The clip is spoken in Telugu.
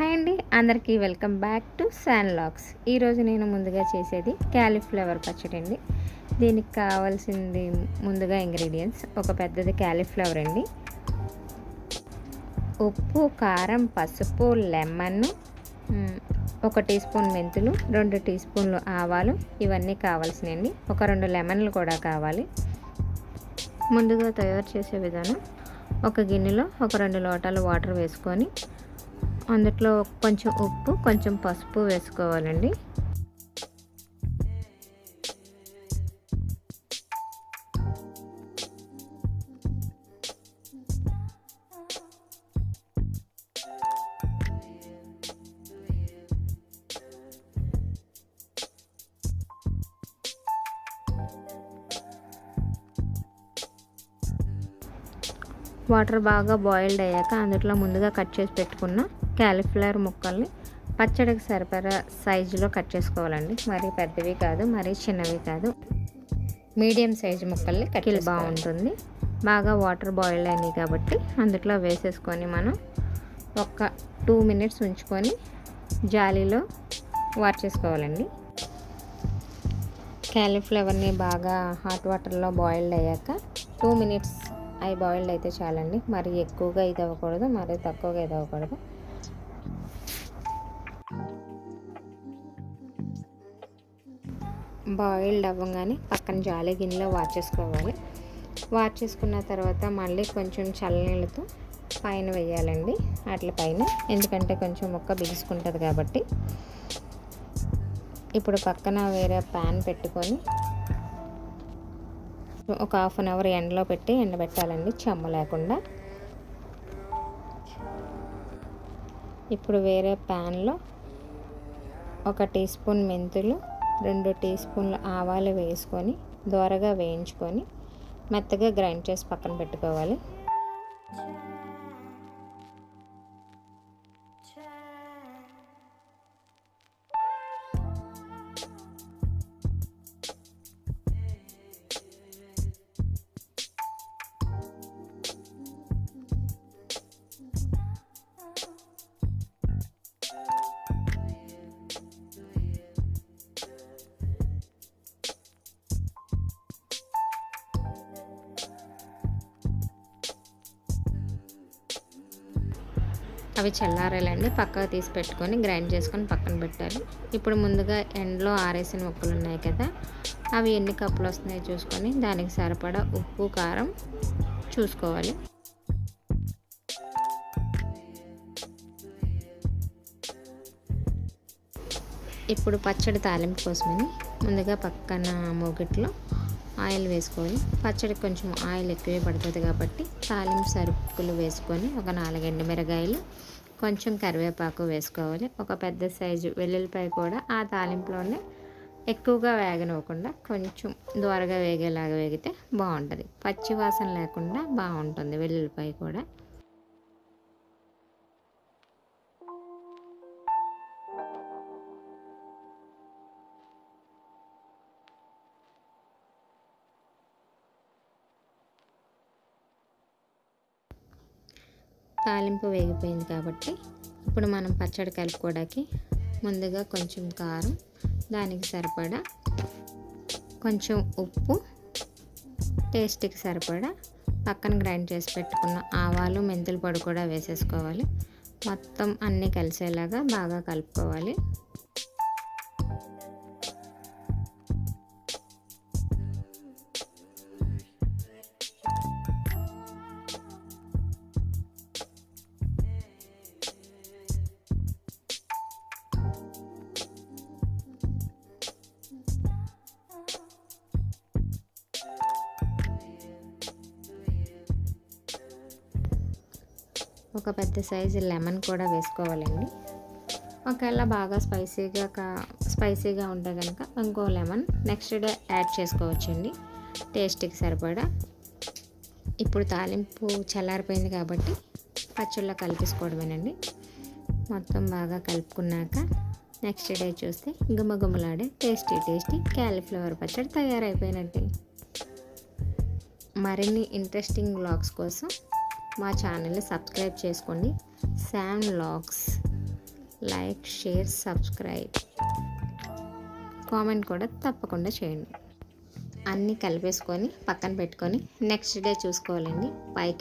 హాయ్ అండి, అందరికీ welcome back to San Logs. ఈరోజు నేను ముందుగా చేసేది క్యాలీఫ్లవర్ పచ్చడి అండి. దీనికి కావాల్సింది ముందుగా ఇంగ్రీడియంట్స్: ఒక పెద్దది క్యాలీఫ్లవర్ అండి, ఉప్పు, కారం, పసుపు, లెమన్, 1 టీ స్పూన్ మెంతులు, 2 టీ స్పూన్లు ఆవాలు, ఇవన్నీ కావాల్సినవి. ఒక 2 లెమన్లు కూడా కావాలి. ముందుగా తయారు చేసే విధానం: ఒక గిన్నెలో ఒక 2 లోటాలు వాటర్ వేసుకొని అందులో కొంచెం ఉప్పు, కొంచెం పసుపు వేసుకోవాలండి. వాటర్ బాగా బాయిల్డ్ అయ్యాక అందులో ముందుగా కట్ చేసి పెట్టుకున్న క్యాలీఫ్లవర్ ముక్కల్ని పచ్చడికి సరిపడా సైజులో కట్ చేసుకోవాలండి. మరీ పెద్దవి కాదు, మరీ చిన్నవి కాదు, మీడియం సైజు ముక్కల్ని కట్ చేసి బాగుంటుంది. బాగా వాటర్ బాయిల్డ్ అయినాయి కాబట్టి అందులో వేసేసుకొని మనం ఒక 2 మినిట్స్ ఉంచుకొని జాలీలో వార్చేసుకోవాలండి. క్యాలీఫ్లవర్ని బాగా హాట్ వాటర్లో బాయిల్డ్ అయ్యాక 2 మినిట్స్ అవి బాయిల్డ్ అయితే చాలండి. మరీ ఎక్కువగా ఇది అవ్వకూడదు, మరీ తక్కువగా ఇది అవ్వకూడదు. బాయిల్డ్ అవ్వగానే పక్కన జాలి గిన్నెలో వార్చేసుకోవాలి. వార్చేసుకున్న తర్వాత మళ్ళీ కొంచెం చల్లనీళ్ళతో పైన వేయాలండి, వాటి పైన, ఎందుకంటే కొంచెం ముక్క బిగుసుకుంటుంది కాబట్టి. ఇప్పుడు పక్కన వేరే ప్యాన్ పెట్టుకొని ఒక 1/2 అవర్ ఎండలో పెట్టి ఎండబెట్టాలండి, చెమ్మ లేకుండా. ఇప్పుడు వేరే ప్యాన్లో 1 టీ స్పూన్ మెంతులు, 2 టీ స్పూన్ల ఆవాలు వేసుకొని దోరగా వేయించుకొని మెత్తగా గ్రైండ్ చేసి పక్కన పెట్టుకోవాలి. అవి చల్లారాలండి, పక్కకు తీసి పెట్టుకొని గ్రైండ్ చేసుకొని పక్కన పెట్టాలి. ఇప్పుడు ముందుగా ఎండలో ఆరేసిన ముక్కలు ఉన్నాయి కదా, అవి ఎన్ని కప్పులు వస్తున్నాయో చూసుకొని దానికి సరిపడా ఉప్పు, కారం చూసుకోవాలి. ఇప్పుడు పచ్చడి తాలింపు కోసమని ముందుగా పక్కన మూగిట్లో ఆయిల్ వేసుకోవాలి. పచ్చడికి కొంచెం ఆయిల్ ఎక్కువే పడుతుంది కాబట్టి తాలింపు సరుకులు వేసుకొని ఒక 4 ఎండుమిరగాయలు, కొంచెం కరివేపాకు వేసుకోవాలి. ఒక పెద్ద సైజు వెల్లుల్లిపాయ కూడా ఆ తాలింపులోనే ఎక్కువగా వేగనివ్వకుండా కొంచెం దోరగా వేగేలాగా వేగితే బాగుంటుంది, పచ్చి వాసన లేకుండా బాగుంటుంది వెల్లుల్లిపాయ కూడా. తాలింపు వేగిపోయింది కాబట్టి ఇప్పుడు మనం పచ్చడి కలుపుకోవడానికి ముందుగా కొంచెం కారం, దానికి సరిపడా కొంచెం ఉప్పు, టేస్ట్కి సరిపడా పక్కన గ్రైండ్ చేసి పెట్టుకున్న ఆవాలు, మెంతుల పొడి కూడా వేసేసుకోవాలి. మొత్తం అన్నీ కలిసేలాగా బాగా కలుపుకోవాలి. ఒక పెద్ద సైజు లెమన్ కూడా వేసుకోవాలండి. ఒకవేళ బాగా స్పైసీగా ఉంటే కనుక ఇంకో లెమన్ నెక్స్ట్ డే యాడ్ చేసుకోవచ్చండి, టేస్ట్కి సరిపడా. ఇప్పుడు తాలింపు చల్లారిపోయింది కాబట్టి పచ్చళ్ళలో కలిపేసుకోవడమేనండి. మొత్తం బాగా కలుపుకున్నాక నెక్స్ట్ డే చూస్తే గుమ్మగుమ్మలాడే టేస్టీ క్యాలీఫ్లవర్ పచ్చడి తయారైపోయినట్టే. మరిన్ని ఇంట్రెస్టింగ్ వ్లాగ్స్ కోసం మా ఛానల్ని సబ్స్క్రైబ్ చేసుకోండి. San vlogs like, share, subscribe, comment కూడా తప్పకుండా చేయండి. అన్నీ కలిపేసుకొని పక్కన పెట్టుకొని నెక్స్ట్ డే చూసుకోవాలండి. పైకి